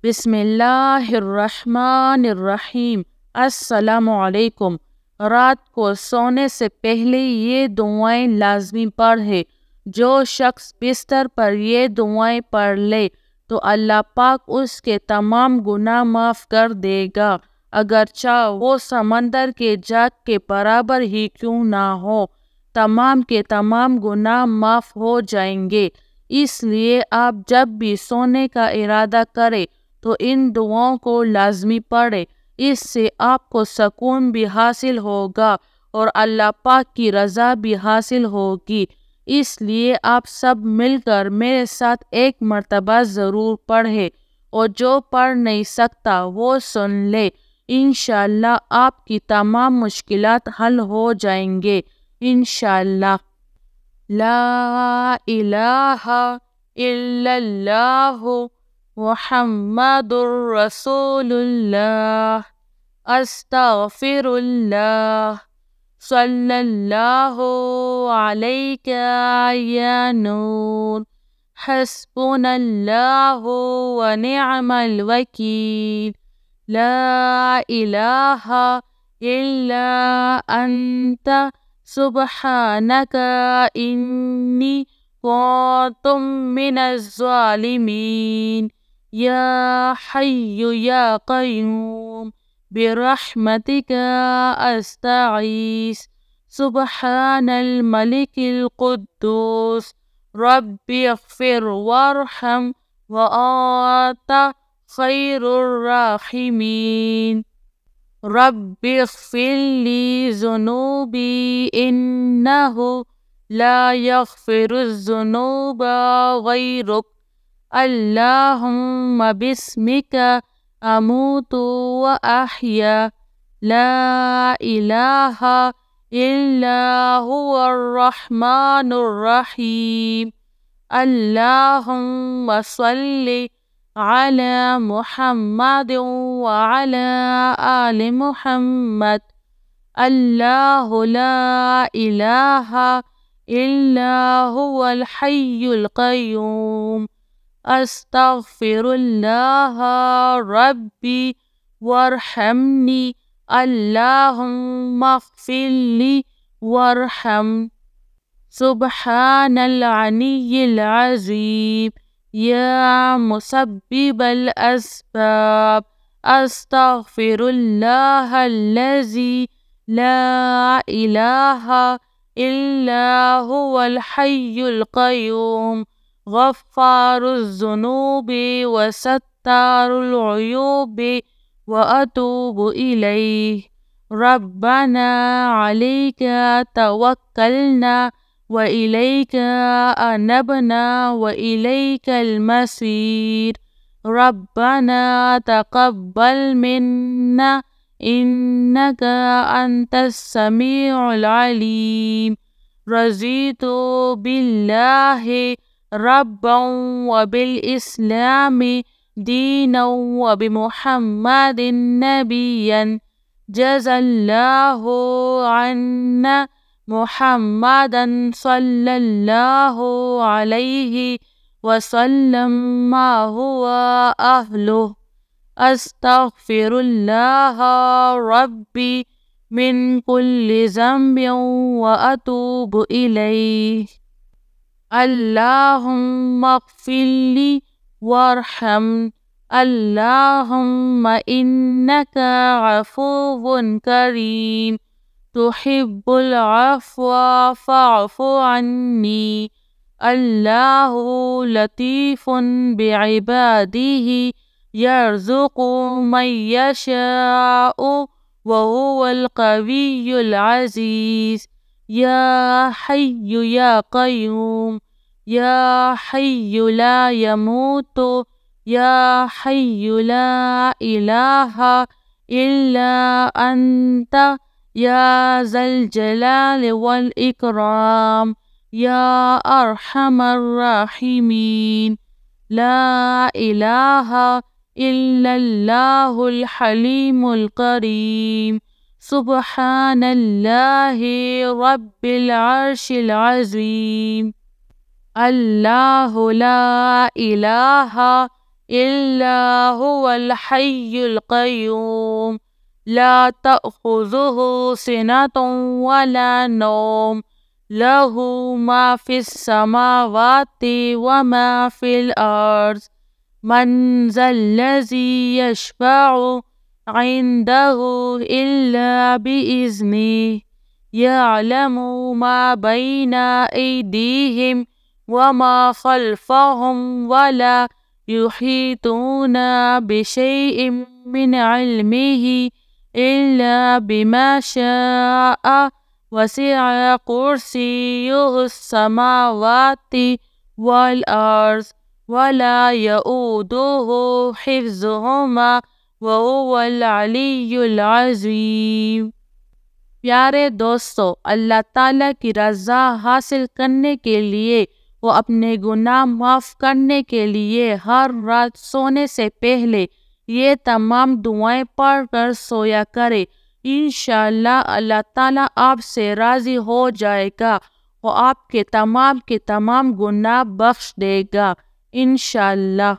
بسم اللہ الرحمن الرحیم۔ السلام علیکم۔ رات کو سونے سے پہلے یہ دعائیں لازمی پڑھے۔ جو شخص بستر پر یہ دعائیں پڑھ لے تو اللہ پاک اس کے تمام گناہ معاف کر دے گا، اگرچہ وہ سمندر کے جگ کے برابر ہی کیوں نہ ہو۔ تمام کے تمام گناہ معاف ہو جائیں گے۔ اس لیے آپ جب بھی سونے کا ارادہ کریں تو ان دعاؤں کو لازمی پڑھیں۔ اس سے آپ کو سکون بھی حاصل ہوگا اور اللہ پاک کی رضا بھی حاصل ہوگی۔ اس لیے آپ سب مل کر میرے ساتھ ایک مرتبہ ضرور پڑھیں، اور جو پڑھ نہیں سکتا وہ سن لے۔ انشاءاللہ آپ کی تمام مشکلات حل ہو جائیں گے انشاءاللہ۔ لا الہ الا اللہ محمد رسول اللہ، استغفر اللہ، صلی اللہ علیک یا نور، حسبنا اللہ ونعم الوکیل، لا الہ الا انت سبحانک انی کنت من الظالمین، یا حی یا قیوم برحمتک استغیث، سبحان الملک القدوس، رب اغفر وارحم وانت خیر الراحمین، رب اغفر لی ذنوبی انہ لا یغفر الذنوب غیرک، اللہم بسمک اموت و احیا، لا الہ الا هو الرحمن الرحیم، اللہم صلی علی محمد وعلی آل محمد، اللہ لا الہ الا هو الحی القیوم، استغفر اللہ ربی وارحمنی، اللہم اغفر لی وارحم، سبحان العلی العظیم، یا مسبب الاسباب، استغفر اللہ الذی لا الہ الا هو الحی القیوم، غفار الذنوب وستار العیوب واتوب الیہ، ربنا علیک توکلنا وإلیک انبنا وإلیک المصیر، ربنا تقبل منا انک انت السمیع العلیم، رضیت باللہ ربا وبالاسلام دینا وبمحمد نبیا، جزا اللہ عنا محمدا صلی اللہ علیہ وسلم ما هو اہلہ، استغفر اللہ ربی من کل ذنب واتوب الیہ، اللہم اغفر لی وارحم، اللہم انک عفو کریم تحب العفو فاعف عنی، اللہ لطیف بعبادہ یرزق من یشاء وهو القوی العزیز، یا حی یا قیوم، یا حی لا یموت، یا حی لا الہ الا انت، یا ذا الجلال والاکرام، یا ارحم الراحمین، لا الہ الا اللہ الحلیم الکریم، سبحان اللہ رب العرش العظیم، اللہ لا الہ إلا هو الحي القيوم لا تأخذه سنة ولا نوم له ما في السماوات وما في الأرض من ذا الذي يشفع عنده إلا بإذنه يعلم ما بين أيديهم وما خلفهم ولا يحيطون بشيء من علمه إلا بما شاء وسع كرسيه السماوات والأرض ولا يؤوده حفظهما وهو العلی العظیم۔ پیارے دوستو، اللہ تعالیٰ کی رضا حاصل کرنے کے لیے وہ اپنے گناہ معاف کرنے کے لیے ہر رات سونے سے پہلے یہ تمام دعائیں پڑھ کر سویا کرے۔ انشاءاللہ اللہ تعالیٰ آپ سے راضی ہو جائے گا اور آپ کے تمام گناہ بخش دے گا انشاءاللہ۔